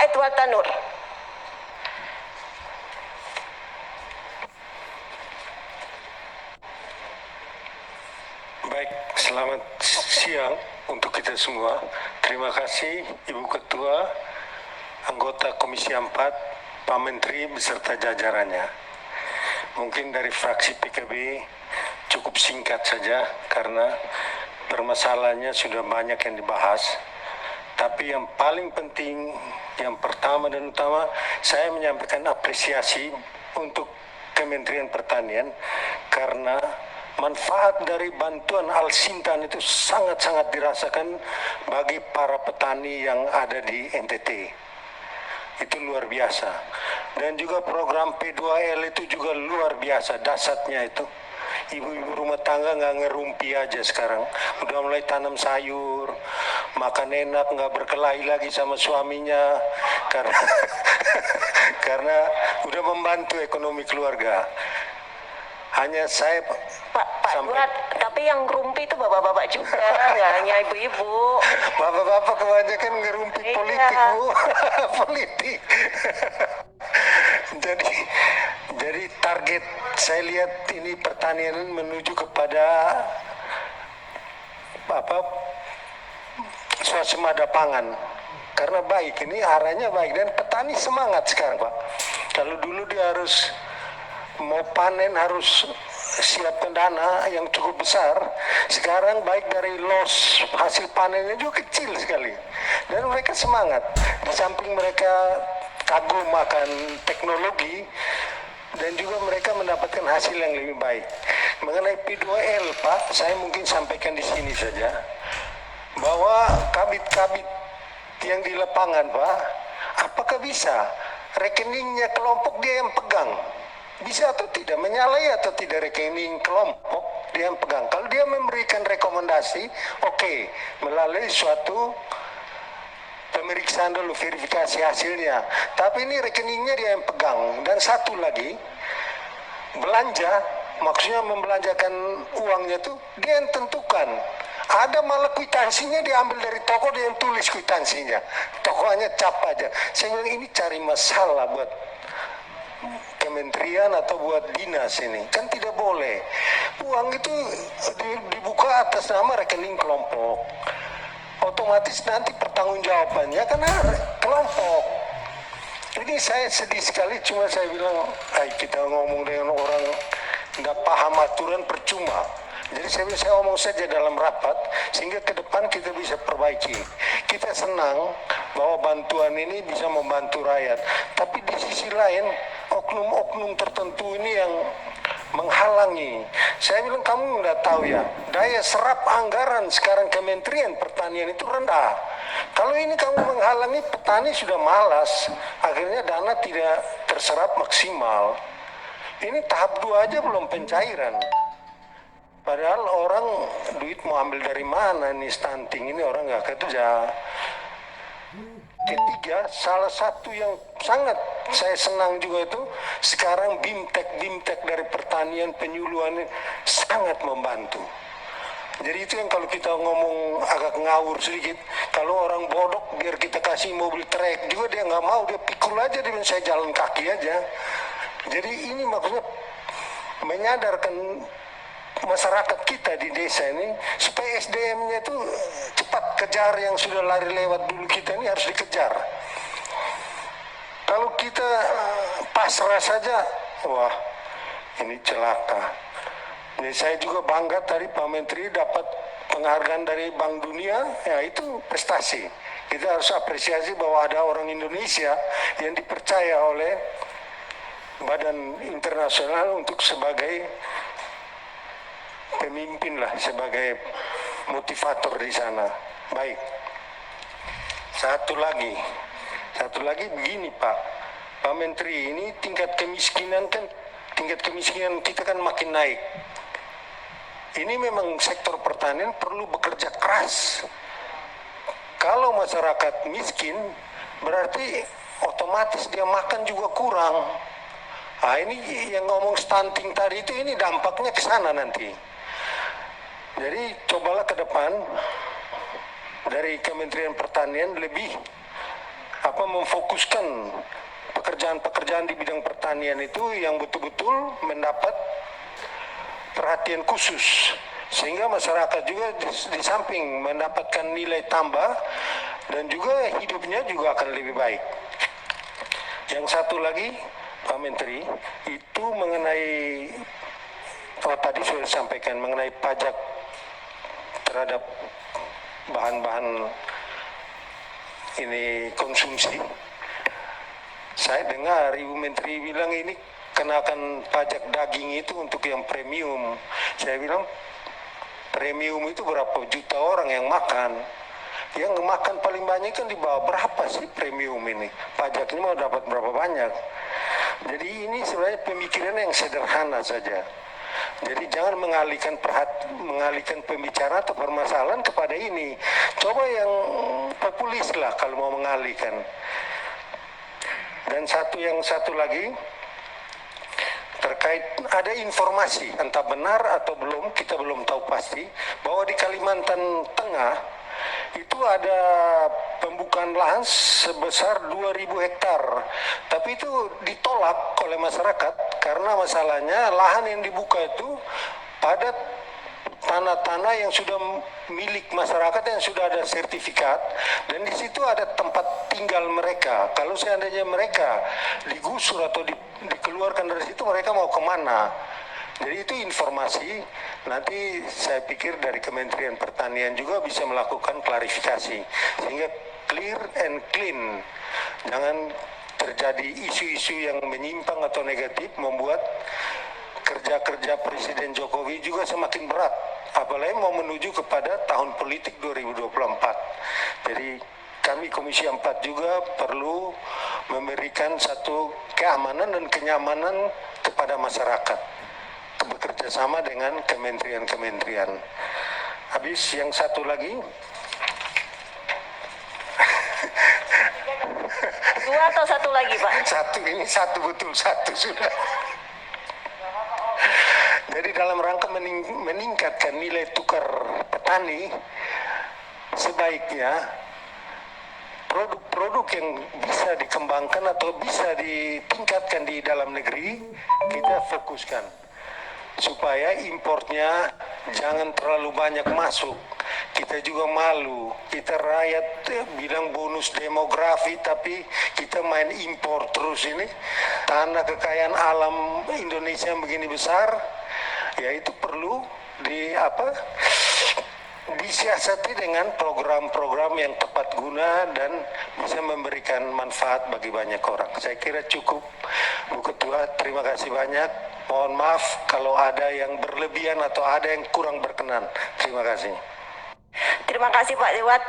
Pak Edward Tanur. Baik, selamat siang untuk kita semua. Terima kasih Ibu Ketua, anggota Komisi 4, Pak Menteri beserta jajarannya. Mungkin dari fraksi PKB cukup singkat saja karena permasalahannya sudah banyak yang dibahas. Tapi yang paling penting, yang pertama dan utama, saya menyampaikan apresiasi untuk Kementerian Pertanian karena manfaat dari bantuan Al-Sintan itu sangat-sangat dirasakan bagi para petani yang ada di NTT. Itu luar biasa. Dan juga program P2L itu juga luar biasa, dahsyatnya itu. Ibu-ibu rumah tangga nggak ngerumpi aja sekarang. Udah mulai tanam sayur, makan enak, nggak berkelahi lagi sama suaminya. Karena, karena udah membantu ekonomi keluarga. Hanya saya Pak Edward, tapi yang ngerumpi itu bapak-bapak juga, nggak hanya ibu-ibu. Bapak-bapak kebanyakan ngerumpi politik, Bu. Politik. Jadi target saya lihat ini pertanian menuju kepada swasembada pangan. Karena baik, ini arahnya baik dan petani semangat sekarang, Pak. Kalau dulu dia harus mau panen harus siapkan dana yang cukup besar, sekarang baik dari loss hasil panennya juga kecil sekali dan mereka semangat. Di samping mereka kagum akan teknologi dan juga mereka mendapatkan hasil yang lebih baik. Mengenai P2L, Pak, saya mungkin sampaikan di sini saja bahwa kabit-kabit yang di lapangan, Pak, apakah bisa rekeningnya kelompok dia yang pegang? Bisa atau tidak, menyalahi atau tidak rekening kelompok dia yang pegang. Kalau dia memberikan rekomendasi, oke, melalui suatu pemeriksaan dulu, verifikasi hasilnya. Tapi ini rekeningnya dia yang pegang. Dan satu lagi, belanja, maksudnya membelanjakan uangnya itu dia yang tentukan. Ada malah kwitansinya diambil dari toko, dia yang tulis kwitansinya. Tokonya cap aja. Saya bilang ini cari masalah buat kementerian atau buat dinas ini, kan tidak boleh. Uang itu dibuka atas nama rekening kelompok, otomatis nanti pertanggungjawabannya kan kelompok. Ini saya sedih sekali, cuma saya bilang, kita ngomong dengan orang nggak paham aturan percuma. Jadi saya ngomong saja dalam rapat sehingga ke depan kita bisa perbaiki. Kita senang bahwa bantuan ini bisa membantu rakyat, tapi di sisi lain oknum-oknum tertentu ini yang menghalangi. Saya bilang kamu nggak tahu ya, daya serap anggaran sekarang Kementerian Pertanian itu rendah. Kalau ini kamu menghalangi, petani sudah malas, akhirnya dana tidak terserap maksimal. Ini tahap 2 aja belum pencairan. Padahal orang duit mau ambil dari mana nih, stunting ini orang nggak kerja. Ketiga, salah satu yang sangat saya senang juga itu sekarang BIMTEK dari pertanian penyuluhan sangat membantu. Jadi itu yang kalau kita ngomong agak ngawur sedikit, kalau orang bodok biar kita kasih mobil trek juga dia nggak mau, dia pikul aja, dia saya jalan kaki aja. Jadi ini maksudnya menyadarkan masyarakat kita di desa ini supaya SDM-nya itu cepat kejar, yang sudah lari lewat dulu kita ini harus dikejar. Kalau kita pasrah saja, wah ini celaka. Jadi saya juga bangga tadi Pak Menteri dapat penghargaan dari Bank Dunia, ya itu prestasi. Kita harus apresiasi bahwa ada orang Indonesia yang dipercaya oleh badan internasional untuk sebagai pemimpin lah, sebagai motivator di sana. Baik. Satu lagi begini Pak Menteri, ini tingkat kemiskinan kita kan makin naik. Ini memang sektor pertanian perlu bekerja keras. Kalau masyarakat miskin, berarti otomatis dia makan juga kurang. Nah ini yang ngomong stunting tadi itu, ini dampaknya ke sana nanti. Jadi cobalah ke depan dari Kementerian Pertanian lebih memfokuskan pekerjaan-pekerjaan di bidang pertanian itu yang betul-betul mendapat perhatian khusus, sehingga masyarakat juga di samping mendapatkan nilai tambah dan juga hidupnya juga akan lebih baik. Yang satu lagi Pak Menteri, itu mengenai tadi sudah disampaikan mengenai pajak terhadap bahan-bahan ini konsumsi. Saya dengar Ibu Menteri bilang ini kenakan pajak daging itu untuk yang premium. Saya bilang premium itu berapa juta orang yang makan. Yang makan paling banyak kan di bawah berapa sih premium ini? Pajaknya mau dapat berapa banyak? Jadi ini sebenarnya pemikiran yang sederhana saja. Jadi jangan mengalihkan pembicaraan atau permasalahan kepada ini. Coba yang populis lah kalau mau mengalihkan. Dan yang satu lagi terkait ada informasi entah benar atau belum, kita belum tahu pasti, bahwa di Kalimantan Tengah itu ada pembukaan lahan sebesar 2.000 hektar, tapi itu ditolak oleh masyarakat karena masalahnya lahan yang dibuka itu pada tanah-tanah yang sudah milik masyarakat yang sudah ada sertifikat, dan di situ ada tempat tinggal mereka. Kalau seandainya mereka digusur atau dikeluarkan dari situ, mereka mau kemana? Jadi itu informasi, nanti saya pikir dari Kementerian Pertanian juga bisa melakukan klarifikasi sehingga clear and clean. Jangan terjadi isu-isu yang menyimpang atau negatif membuat kerja-kerja Presiden Jokowi juga semakin berat, apalagi mau menuju kepada tahun politik 2024. Jadi kami Komisi 4 juga perlu memberikan satu keamanan dan kenyamanan kepada masyarakat, bekerja sama dengan kementerian-kementerian. Habis yang satu lagi, Dua atau satu lagi, Pak? satu betul, satu sudah. Jadi dalam rangka meningkatkan nilai tukar petani, sebaiknya produk-produk yang bisa dikembangkan atau bisa ditingkatkan di dalam negeri kita fokuskan supaya importnya jangan terlalu banyak masuk. Kita juga malu, kita rakyat bilang bonus demografi tapi kita main impor terus ini. Tanah kekayaan alam Indonesia yang begini besar, ya itu perlu disiasati dengan program-program yang tepat guna dan bisa memberikan manfaat bagi banyak orang. Saya kira cukup, Bu Ketua. Terima kasih banyak. Mohon maaf kalau ada yang berlebihan atau ada yang kurang berkenan. Terima kasih. Terima kasih Pak Lewat.